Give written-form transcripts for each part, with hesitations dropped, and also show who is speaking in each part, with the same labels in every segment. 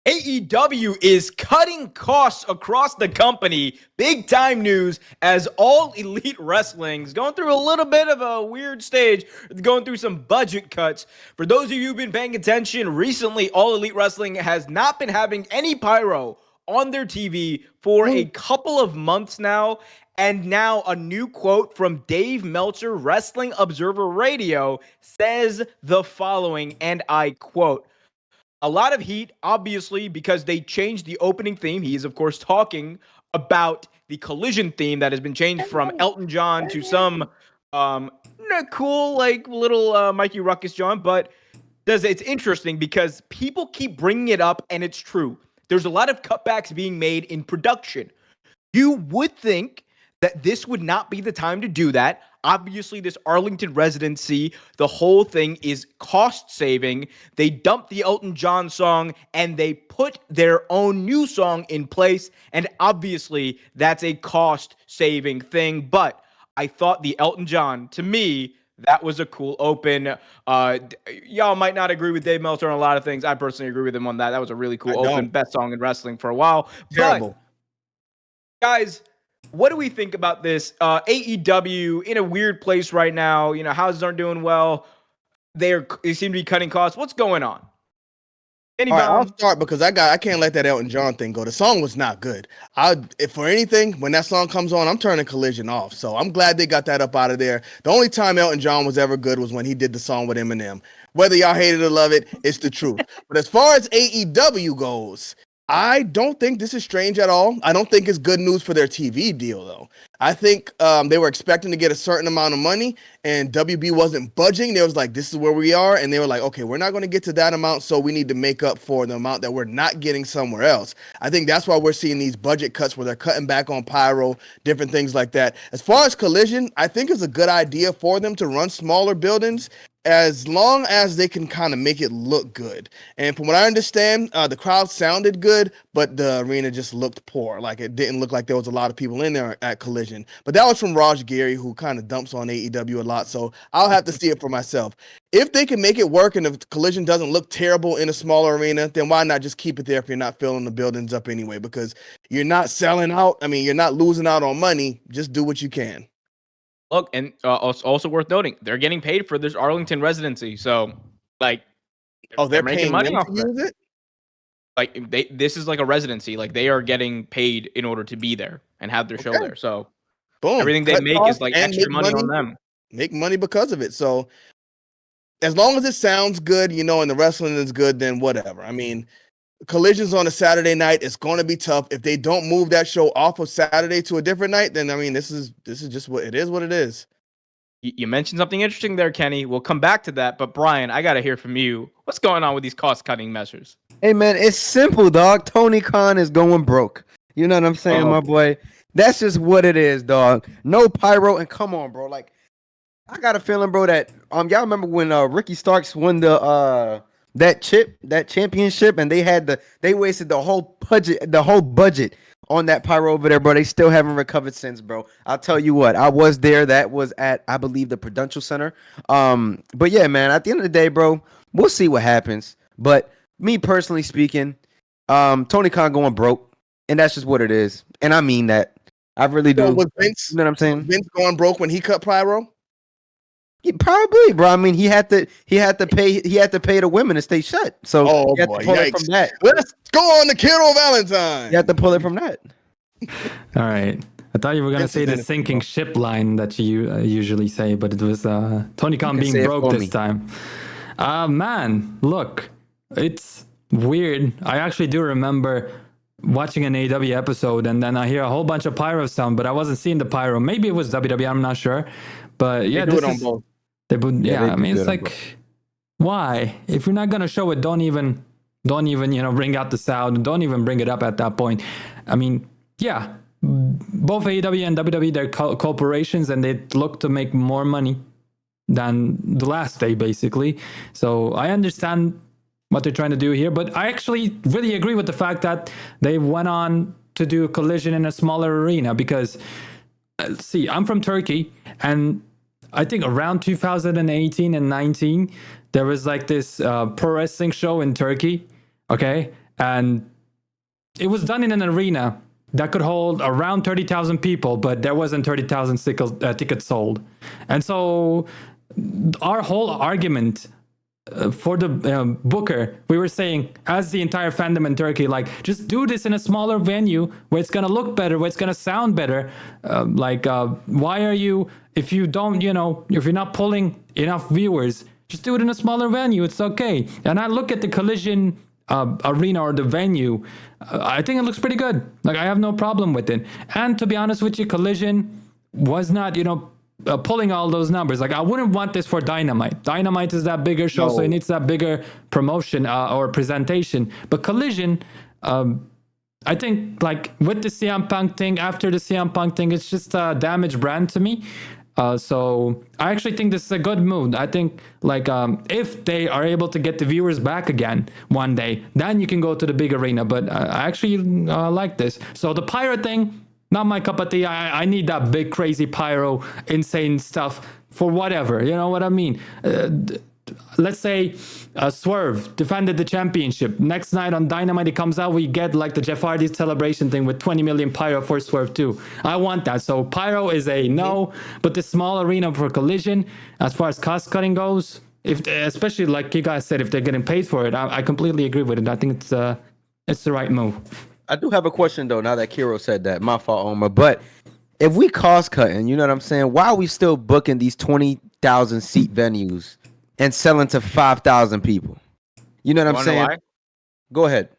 Speaker 1: AEW is cutting costs across the company. Big time news as All Elite Wrestling's going through a little bit of a weird stage, going through some budget cuts. For those of you who've been paying attention, recently All Elite Wrestling has not been having any pyro on their TV for a couple of months now. And now a new quote from Dave Meltzer, Wrestling Observer Radio, says the following, and I quote, a lot of heat, obviously, because they changed the opening theme. He is, of course, talking about the Collision theme that has been changed from Elton John to some cool, like, little Mikey Ruckus John. But it's interesting because people keep bringing it up, and it's true. There's a lot of cutbacks being made in production. You would think that this would not be the time to do that. Obviously, this Arlington residency, the whole thing is cost saving. They dumped the Elton John song and they put their own new song in place. And obviously, that's a cost saving thing. But I thought the Elton John, to me, that was a cool open. Y'all might not agree with Dave Meltzer on a lot of things. I personally agree with him on that. That was a really cool open. Best song in wrestling for a while.
Speaker 2: Terrible.
Speaker 1: But, guys, what do we think about this? AEW in a weird place right now. You know, houses aren't doing well. They seem to be cutting costs. What's going on?
Speaker 2: All right, I'll start because I can't let that Elton John thing go. The song was not good. If for anything, when that song comes on, I'm turning Collision off. So I'm glad they got that up out of there. The only time Elton John was ever good was when he did the song with Eminem. Whether y'all hate it or love it, it's the truth. But as far as AEW goes, I don't think this is strange at all. I don't think it's good news for their TV deal, though. I think they were expecting to get a certain amount of money, and WB wasn't budging. They was like, this is where we are. And they were like, okay, we're not going to get to that amount, so we need to make up for the amount that we're not getting somewhere else. I think that's why we're seeing these budget cuts where they're cutting back on pyro, different things like that. As far as Collision, I think it's a good idea for them to run smaller buildings as long as they can kind of make it look good. And from what I understand, the crowd sounded good, but the arena just looked poor. Like, it didn't look like there was a lot of people in there at Collision. But that was from Raj Gary, who kind of dumps on AEW a lot, so I'll have to see it for myself. If they can make it work and if Collision doesn't look terrible in a smaller arena, then why not just keep it there if you're not filling the buildings up anyway? Because you're not selling out. I mean, you're not losing out on money. Just do what you can.
Speaker 1: Look, and also worth noting, they're getting paid for this Arlington residency. So, like,
Speaker 2: they're making money off of it?
Speaker 1: Like, this is like a residency. Like, they are getting paid in order to be there and have their show there. So, boom, everything they make is like extra money on them.
Speaker 2: Make money because of it. So, as long as it sounds good, you know, and the wrestling is good, then whatever. I mean, Collision's on a Saturday night. It's going to be tough. If they don't move that show off of Saturday to a different night, then I mean, this is just what it is. What it is.
Speaker 1: You mentioned something interesting there, Kenny. We'll come back to that. But Brian, I got to hear from you. What's going on with these cost-cutting measures?
Speaker 3: Hey man, it's simple, dog. Tony Khan is going broke. You know what I'm saying, my boy? That's just what it is, dog. No pyro, and come on, bro. Like, I got a feeling, bro, that y'all remember when Ricky Starks won the that championship, and they wasted the whole budget on that pyro over there, bro. They still haven't recovered since, bro. I'll tell you what, I was there. That was at, I believe, the Prudential Center. But yeah, man, at the end of the day, bro, we'll see what happens. But me personally speaking, Tony Khan going broke, and that's just what it is. And I mean that. I really do.
Speaker 2: Was Vince,
Speaker 3: you know what I'm saying?
Speaker 2: Vince going broke when he cut pyro?
Speaker 3: Probably, bro. I mean, he had to pay the women to stay shut. So
Speaker 2: oh
Speaker 3: boy,
Speaker 2: yikes.
Speaker 3: From that.
Speaker 2: Let's go on to Kiddo Valentine.
Speaker 3: You have to pull it from that.
Speaker 4: All right. I thought you were gonna say the sinking ship line that you usually say, but it was Tony Khan being broke this time. Man, look, it's weird. I actually do remember watching an AEW episode, and then I hear a whole bunch of pyro sound, but I wasn't seeing the pyro. Maybe it was WWE. I'm not sure. But yeah,
Speaker 2: they do it on both.
Speaker 4: I mean, it's like, why? If you're not gonna show it, don't even bring out the sound. Don't even bring it up at that point. I mean, yeah, both AEW and WWE, they're corporations, and they look to make more money than the last day, basically. So I understand what they're trying to do here, but I actually really agree with the fact that they went on to do a Collision in a smaller arena because, see, I'm from Turkey, and I think around 2018 and 19, there was like this pro wrestling show in Turkey, okay? and it was done in an arena that could hold around 30,000 people, but there wasn't 30,000 tickets sold. And so our whole argument for the booker, we were saying, as the entire fandom in Turkey, like, just do this in a smaller venue where it's going to look better, where it's going to sound better. Why are you, if you don't, if you're not pulling enough viewers, just do it in a smaller venue. It's okay. And I look at the Collision arena or the venue, I think it looks pretty good. Like, I have no problem with it. And to be honest with you, Collision was not, pulling all those numbers. Like, I wouldn't want this for Dynamite. Dynamite is that bigger show, so it needs that bigger promotion or presentation. But Collision, I think, like, with the CM Punk thing, after the CM Punk thing, it's just a damaged brand to me. So I actually think this is a good move. I think, like, if they are able to get the viewers back again one day, then you can go to the big arena. But I actually like this. So the pyro thing, not my cup of tea. I need that big, crazy pyro, insane stuff for whatever. You know what I mean? Let's say Swerve defended the championship. Next night on Dynamite, it comes out, we get like the Jeff Hardy celebration thing with 20 million pyro for Swerve too. I want that. So pyro is a no, but the small arena for Collision, as far as cost cutting goes, especially like you guys said, if they're getting paid for it, I completely agree with it. I think it's the right move.
Speaker 3: I do have a question though. Now that Kiro said that, my fault, Omar. But if we cost cutting, you know what I'm saying? Why are we still booking these 20,000 seat venues and selling to 5,000 people? You know what I'm saying? Go ahead.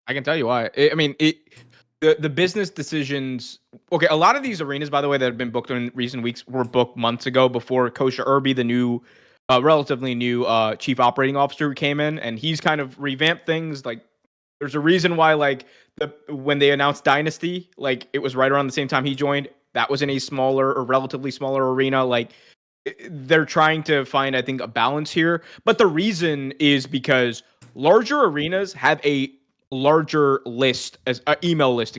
Speaker 1: I can tell you why. I mean, the business decisions. Okay, a lot of these arenas, by the way, that have been booked in recent weeks were booked months ago before Kosha Irby, the new, relatively new chief operating officer, came in, and he's kind of revamped things. Like, there's a reason why, like, when they announced Dynasty, like, it was right around the same time he joined. That was in a smaller or relatively smaller arena. Like, they're trying to find, I think, a balance here. But the reason is because larger arenas have a larger list, email list,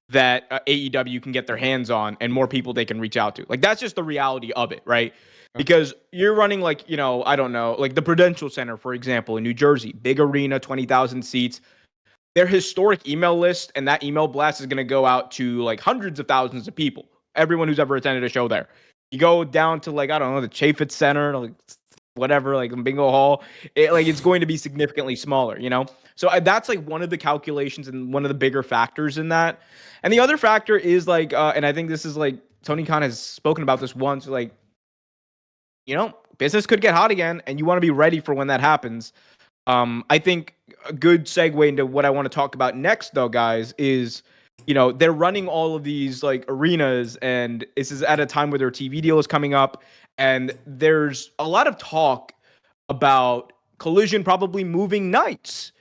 Speaker 1: that AEW can get their hands on, and more people they can reach out to. Like, that's just the reality of it, right? Because you're running, like, I don't know, like the Prudential Center, for example, in New Jersey, big arena, 20,000 seats. Their historic email list and that email blast is going to go out to like hundreds of thousands of people, everyone who's ever attended a show there. You go down to, like, I don't know, the Chaffetz Center, like whatever, like Bingo Hall, it's going to be significantly smaller, So that's like one of the calculations and one of the bigger factors in that. And the other factor is like, and I think this is like Tony Khan has spoken about this once, like, business could get hot again, and you want to be ready for when that happens. I think a good segue into what I want to talk about next, though, guys, is, they're running all of these like arenas, and this is at a time where their TV deal is coming up, and there's a lot of talk about Collision probably moving nights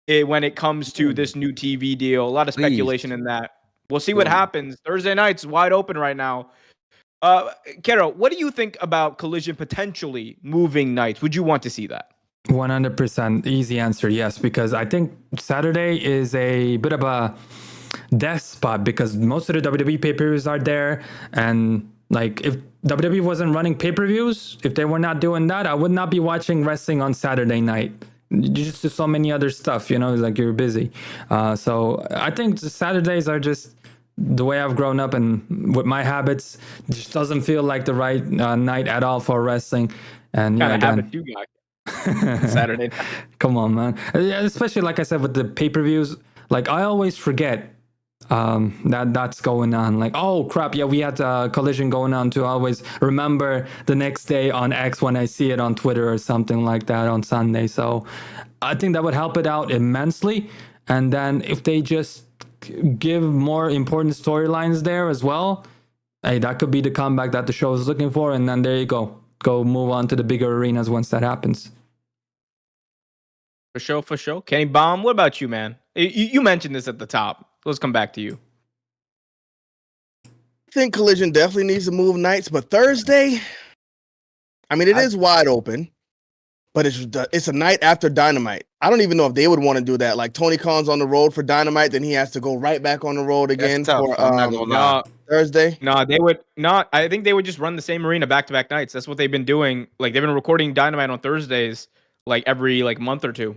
Speaker 1: when it comes to this new TV deal. A lot of speculation in that. We'll see what happens. Thursday night's wide open right now. Kero, what do you think about Collision potentially moving nights? Would you want to see that?
Speaker 4: 100% easy answer, yes, because I think Saturday is a bit of a death spot because most of the WWE pay-per-views are there, and like, if WWE wasn't running pay-per-views, if they were not doing that, I would not be watching wrestling on Saturday night. Just do so many other stuff, like, you're busy. So I think the Saturdays are just the way I've grown up, and with my habits, it just doesn't feel like the right night at all for wrestling. And
Speaker 1: kind of habit you got. Saturday night.
Speaker 4: Come on, man. Especially, like I said, with the pay-per-views, like, I always forget that's going on. Like, oh crap, yeah, we had Collision going on too. I always remember the next day on X when I see it on Twitter or something like that on Sunday. So I think that would help it out immensely. And then if they just give more important storylines there as well, hey, that could be the comeback that the show is looking for. And then there you go move on to the bigger arenas once that happens.
Speaker 1: For sure. Kenny Baum, what about you, man? You mentioned this at the top. Let's come back to you.
Speaker 2: I think Collision definitely needs to move nights, but Thursday, I mean, it is wide open, but it's a night after Dynamite. I don't even know if they would want to do that. Like, Tony Khan's on the road for Dynamite, then he has to go right back on the road again for Thursday.
Speaker 1: No, they would not. I think they would just run the same arena back-to-back nights. That's what they've been doing. Like, they've been recording Dynamite on Thursdays, like, every like month or two.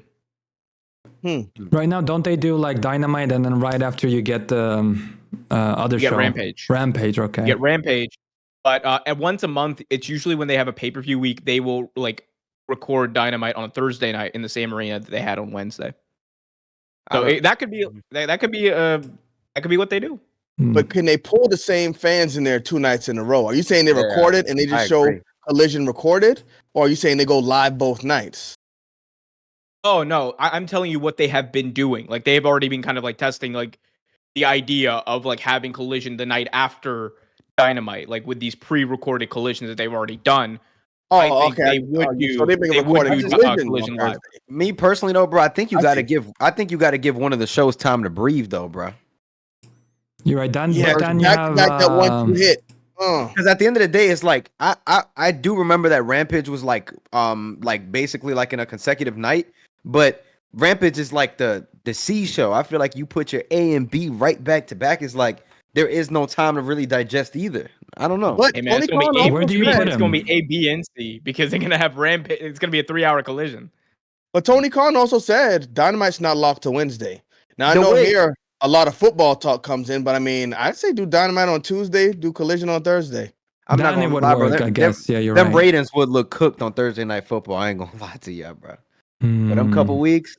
Speaker 4: Right now, don't they do like Dynamite and then right after you get the other show?
Speaker 1: Rampage.
Speaker 4: Rampage, okay.
Speaker 1: You get Rampage. But at once a month, it's usually when they have a pay-per-view week, they will like record Dynamite on a Thursday night in the same arena that they had on Wednesday. So that could be what they do.
Speaker 2: But can they pull the same fans in there 2 nights in a row? Are you saying they record it and they just show Collision recorded, or are you saying they go live both nights?
Speaker 1: Oh no, I'm telling you what they have been doing. Like they've already been kind of like testing like the idea of like having Collision the night after Dynamite, like with these pre-recorded collisions that they've already done.
Speaker 2: Oh, okay.
Speaker 1: They would do.
Speaker 2: So they've been recording
Speaker 1: Collision live.
Speaker 3: Me personally, though, bro, I think you got to give. I think you got to give one of the shows time to breathe, though, bro.
Speaker 4: You're right, Dan.
Speaker 2: Yeah,
Speaker 4: Dan, you have
Speaker 2: that one hit.
Speaker 3: Because at the end of the day, it's like I do remember that Rampage was like basically like in a consecutive night, but Rampage is like the C show. I feel like you put your A and B right back to back. It's like there is no time to really digest either. I don't know.
Speaker 1: But hey man, where do you put him? It's gonna be A, B, and C because they're gonna have Rampage. It's gonna be a 3-hour collision.
Speaker 2: But Tony Khan also said Dynamite's not locked to Wednesday. Now I know here a lot of football talk comes in, but I mean, I'd say do Dynamite on Tuesday, do Collision on Thursday.
Speaker 3: I'm not gonna lie, bro.
Speaker 4: I guess. Yeah, you're
Speaker 3: right.
Speaker 4: Them
Speaker 3: ratings would look cooked on Thursday Night Football. I ain't gonna lie to you, bro. But them couple weeks,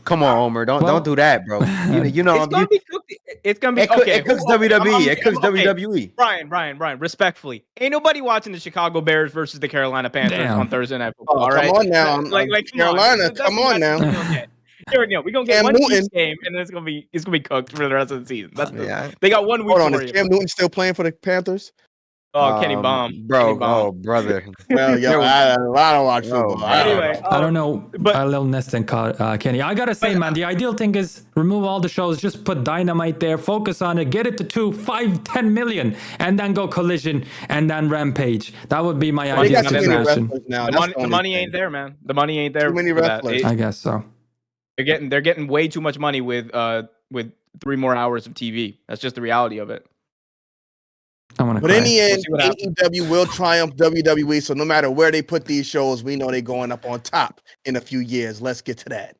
Speaker 3: come on, Homer. Don't do that, bro. You know,
Speaker 1: it's gonna be cooked. It's gonna be
Speaker 3: It cooks WWE. It cooks WWE.
Speaker 1: Brian. Respectfully, ain't nobody watching the Chicago Bears versus the Carolina Panthers on Thursday Night Football. All right,
Speaker 2: come on now,
Speaker 1: like
Speaker 2: Carolina. Come on now.
Speaker 1: We're gonna get one Chiefs game, and then it's gonna be cooked for the rest of the season. They got 1 week.
Speaker 2: Hold on, is Cam Newton still playing for the Panthers?
Speaker 1: Oh, Kenny Baum,
Speaker 3: bro. Oh, brother.
Speaker 2: Well, yo, I don't watch football.
Speaker 1: Anyway,
Speaker 4: I don't know. But a little nest and Kenny. I gotta say, man, the ideal thing is remove all the shows, just put Dynamite there, focus on it, get it to 2, 5, 10 million, and then go Collision and then Rampage. That would be my ideal situation.
Speaker 1: The money ain't there, man. The money ain't there.
Speaker 2: Too many wrestlers.
Speaker 4: I guess so.
Speaker 1: They're getting way too much money with 3 more hours of TV. That's just the reality of it.
Speaker 2: But in the end, AEW will triumph WWE. So no matter where they put these shows, we know they're going up on top in a few years. Let's get to that.